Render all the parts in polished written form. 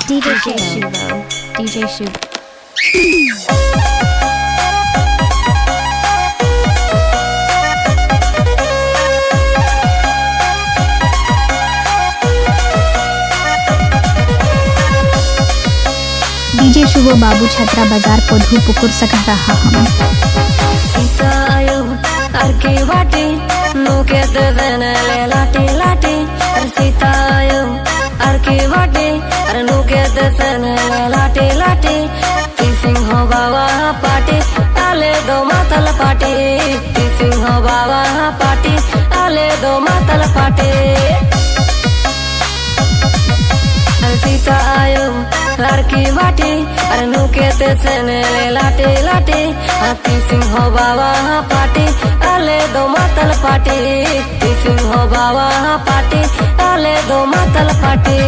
DJ Shuvo. DJ Shuvo. DJ शुभ बाबू छत्रा बाजार पधू पुकुर सका रहा हम सीतायो अर्के वाटे नोके देवेनले लाटे लाटे अरे सीतायो अर्के वाटे अरे नोके देवेनले लाटे लाटे सिंह बाबा पाटे आले दो मातल पाटे सिंह बाबा पाटे आले दो मातल पाटे सीता आयो लड़की बाटे अरे नुके ते सेने लाटे लाटे हाथी सिंह बाबा पाटे आले दो मातल पाटे सिंह बाबा पाटे आले दो मातल पाटे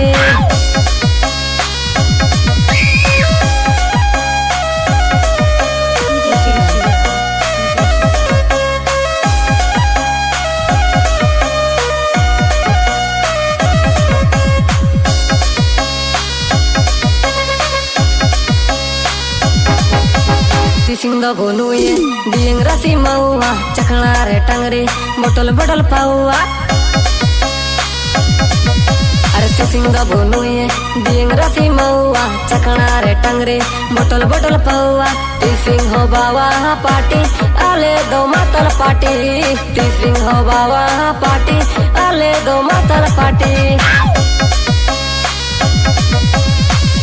सिंह गोनुए दियंग रासी मऊआ चकना रे टंगरे बोतल बडल पाऊआ अरे सिंह गोनुए दियंग रासी मऊआ चकना रे टंगरे बोतल बडल पाऊआ सिंह बाबा पाटे आले दो मातल पाटे सिंह बाबा पाटे आले दो मातल पाटे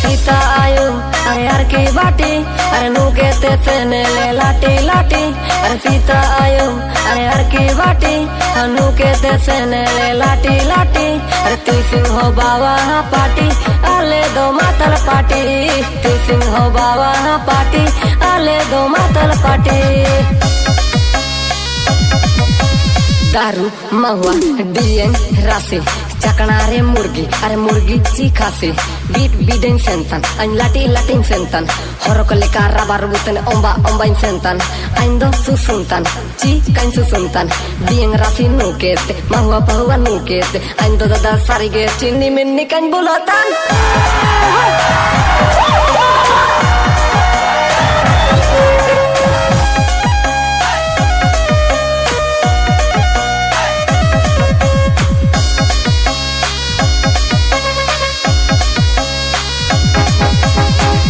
सीता आयो अरे यार के बाटे अरे नुके ते सेने लाटे लाटे अरे सीता आयो अरे यार के बाटे नुके ते सेने लाटे लाटे अरे तू सिंह बाबा पाटे आले दो मातल पाटे तू सिंह बाबा पाटे आले दो मातल पाटे दारू महुआ डियंग रासे चकना रे मुर्गी अरे मुर्गी चीखा से बीट बीडें सेंतन अन लाटी लाटिंग सेंतन horok leka rabar buten omba ombain sentan aindo susuntan ci kain susuntan dieng rasi nukete mahua pahua nukete aindo dada sarige cini minni kain bulatan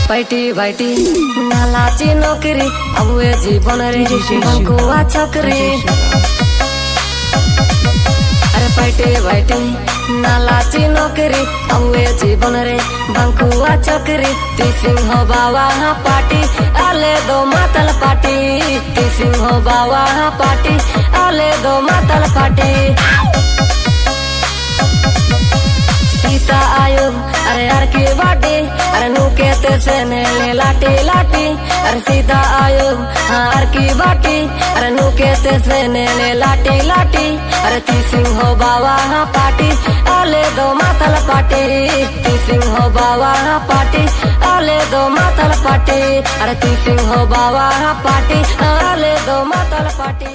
बैठी बैठी नालाची नौकरी अब वे जीवन रे बंकुआ चौकरी अरे बैठी बैठी नालाची नौकरी अब वे जीवन रे बंकुआ चौकरी सिंह बाबा पाटी आले दो मातल पाटी सिंह बाबा पाटी आले दो मातल पाटी सीता आयो अरे यार के बाटे अरे नुके ते सेने लाटे लाटे अरे सीता आयो हार की बाटे अरे नुके ते सेने लाटे लाटे अरे ती सिंह बाबा पाटे आले दो मातल पाटे ती सिंह बाबा पाटे आले दो मातल पाटे अरे ती सिंह बाबा पाटे आले दो मातल पाटे।